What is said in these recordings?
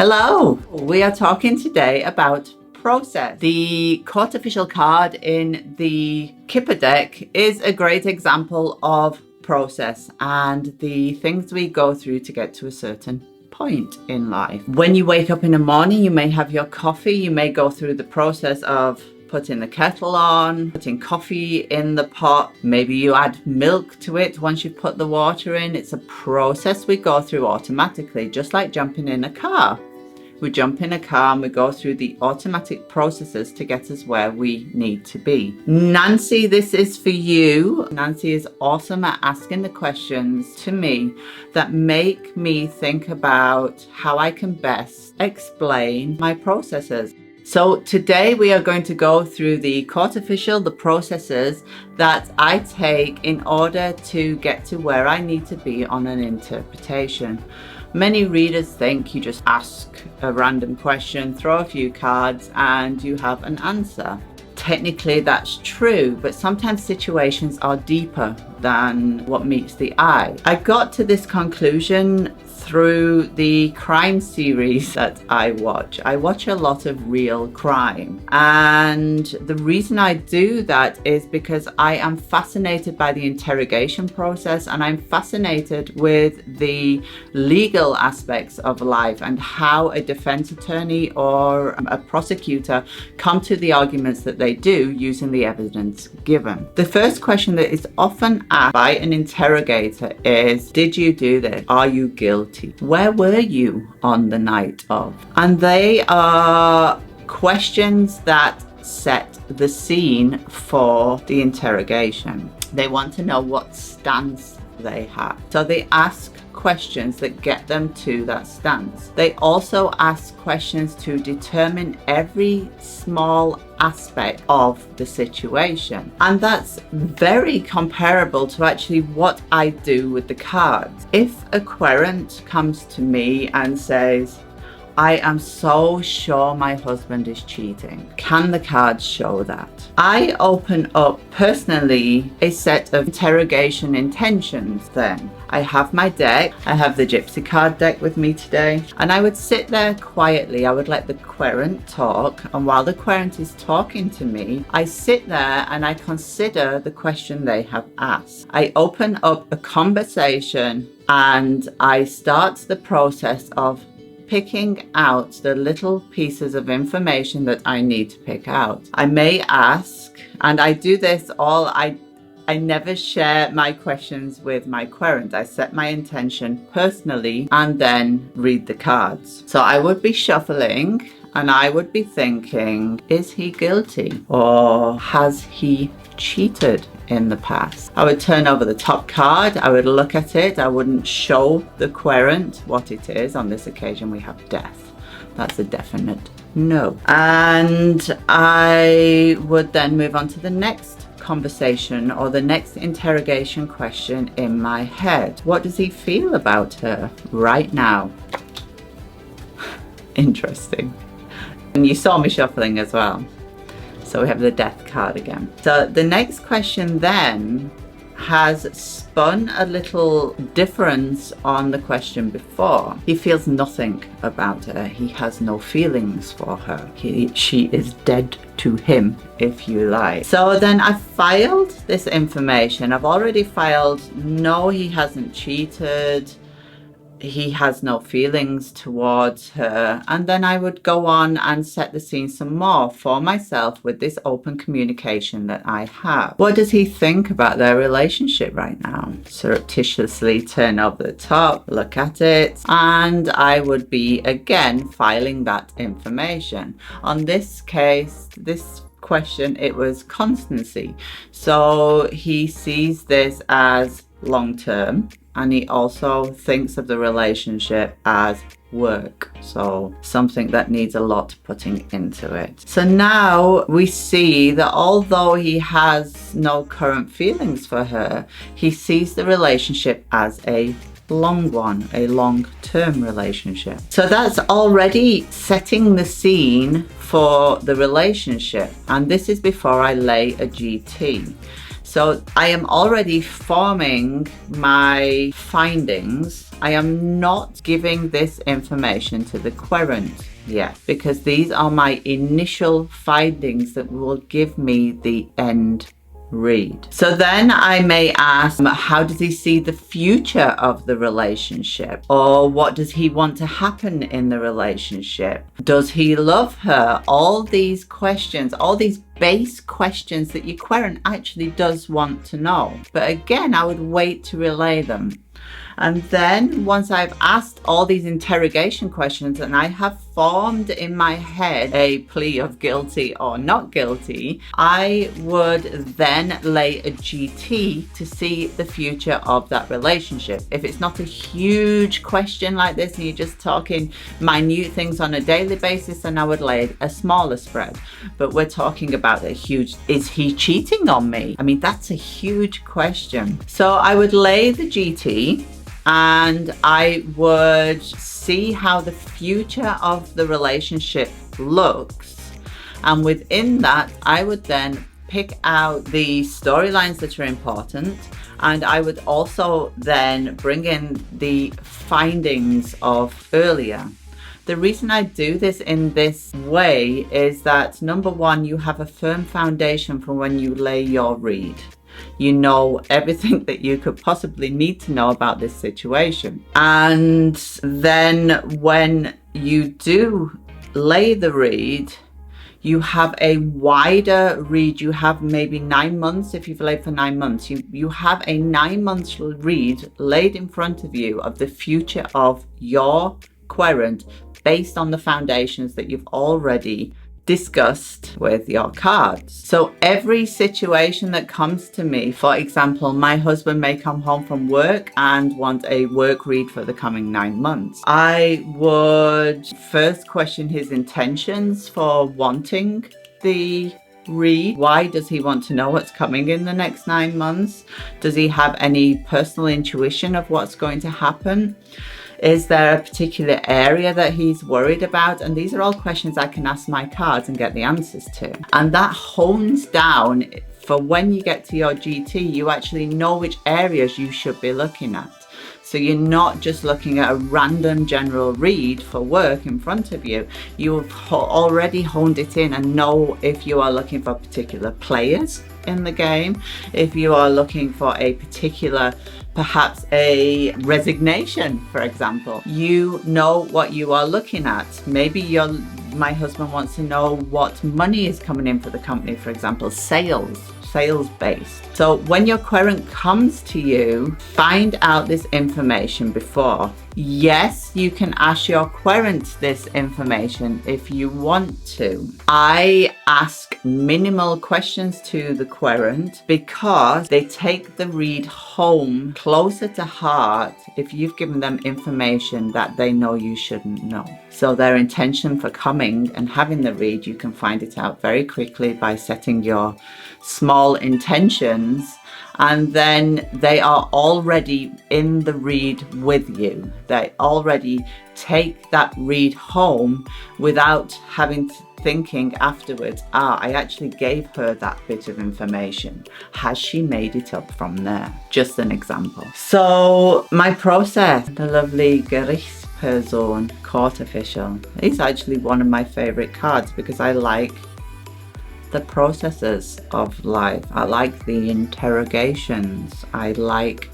Hello! We are talking today about process. The court official card in the Kipper deck is a great example of process and the things we go through to get to a certain point in life. When you wake up in the morning, you may have your coffee, you may go through the process of putting the kettle on, putting coffee in the pot. Maybe you add milk to it once you've put the water in. It's a process we go through automatically, just like jumping in a car. We jump in a car and we go through the automatic processes to get us where we need to be. Nancy, this is for you. Nancy is awesome at asking the questions to me that make me think about how I can best explain my processes. So today we are going to go through the court official, the processes that I take in order to get to where I need to be on an interpretation. Many readers think you just ask a random question, throw a few cards, and you have an answer. Technically that's true, but sometimes situations are deeper than what meets the eye. I got to this conclusion through the crime series that I watch. I watch a lot of real crime, and the reason I do that is because I am fascinated by the interrogation process, and I'm fascinated with the legal aspects of life and how a defense attorney or a prosecutor come to the arguments that they do using the evidence given. The first question that is often asked by an interrogator is, did you do this? Are you guilty? Where were you on the night of? And they are questions that set the scene for the interrogation. They want to know what stance they have. So they ask questions that get them to that stance. They also ask questions to determine every small aspect of the situation. And that's very comparable to actually what I do with the cards. If a querent comes to me and says, I am so sure my husband is cheating, can the cards show that? I open up personally a set of interrogation intentions then. I have my deck, I have the Gypsy card deck with me today, and I would sit there quietly. I would let the querent talk, and while the querent is talking to me, I sit there and I consider the question they have asked. I open up a conversation and I start the process of picking out the little pieces of information that I need to pick out. I may ask, and I do this I never share my questions with my querent. I set my intention personally and then read the cards. So I would be shuffling and I would be thinking, is he guilty or has he cheated in the past? I would turn over the top card, I would look at it, I wouldn't show the querent what it is. On this occasion we have death. That's a definite no. And I would then move on to the next conversation or the next interrogation question in my head. What does he feel about her right now? Interesting. And you saw me shuffling as well. So we have the death card again. So the next question then has spun a little difference on the question before. He feels nothing about her. He has no feelings for her. She is dead to him, if you like. So then I filed this information. I've already filed, no, he hasn't cheated. He has no feelings towards her. And then I would go on and set the scene some more for myself with this open communication that I have. What does he think about their relationship right now? Surreptitiously turn over the top, look at it, and I would be again filing that information. On this case, this question, it was constancy. So he sees this as long-term, and he also thinks of the relationship as work, so something that needs a lot putting into it. So now we see that although he has no current feelings for her, he sees the relationship as a long one, a long-term relationship. So that's already setting the scene for the relationship, and this is before I lay a GT. So I am already forming my findings. I am not giving this information to the querent yet, because these are my initial findings that will give me the end read. So then I may ask, how does he see the future of the relationship? Or what does he want to happen in the relationship? Does he love her? All these questions, all these base questions that your querent actually does want to know. But again, I would wait to relay them. And then once I've asked all these interrogation questions and I have formed in my head a plea of guilty or not guilty, I would then lay a GT to see the future of that relationship. If it's not a huge question like this and you're just talking minute things on a daily basis, then I would lay a smaller spread. But we're talking about a huge, is he cheating on me? I mean, that's a huge question. So I would lay the GT, and I would see how the future of the relationship looks. And within that, I would then pick out the storylines that are important. And I would also then bring in the findings of earlier. The reason I do this in this way is that, number one, you have a firm foundation for when you lay your read. You know everything that you could possibly need to know about this situation. And then when you do lay the read, you have a wider read. You have maybe 9 months. If you've laid for 9 months, you have a 9 months read laid in front of you of the future of your querent based on the foundations that you've already discussed with your cards. So every situation that comes to me, for example, my husband may come home from work and want a work read for the coming 9 months. I would first question his intentions for wanting the read. Why does he want to know what's coming in the next 9 months? Does he have any personal intuition of what's going to happen? Is there a particular area that he's worried about? And these are all questions I can ask my cards and get the answers to. And that hones down for when you get to your GT, you actually know which areas you should be looking at. So you're not just looking at a random general read for work in front of you. You've already honed it in and know if you are looking for particular players in the game, if you are looking for a particular, perhaps a resignation, for example. You know what you are looking at. Maybe my husband wants to know what money is coming in for the company, for example, sales based. So when your querent comes to you, find out this information before. Yes, you can ask your querent this information if you want to. I ask minimal questions to the querent because they take the read home closer to heart if you've given them information that they know you shouldn't know. So their intention for coming and having the read, you can find it out very quickly by setting your small intentions, and then they are already in the read with you. They already take that read home without having to thinking afterwards, I actually gave her that bit of information. Has she made it up from there? Just an example. So my process, the lovely Gerichtsperson, court official, is actually one of my favorite cards because I like the processes of life. I like the interrogations. I like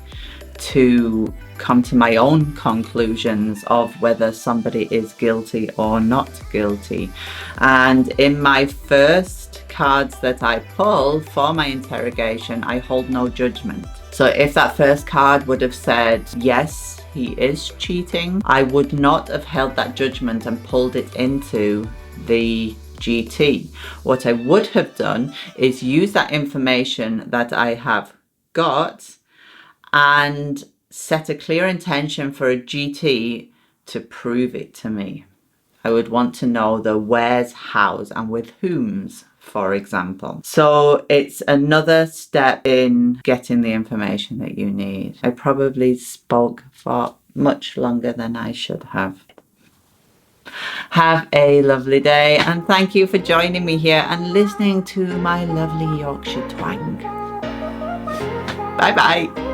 to come to my own conclusions of whether somebody is guilty or not guilty. And in my first cards that I pull for my interrogation, I hold no judgment. So if that first card would have said, yes, he is cheating, I would not have held that judgment and pulled it into the GT. What I would have done is use that information that I have got and set a clear intention for a GT to prove it to me. I would want to know the where's, how's, and with whom's, for example. So it's another step in getting the information that you need. I probably spoke for much longer than I should have. Have a lovely day, and thank you for joining me here and listening to my lovely Yorkshire twang. Bye bye.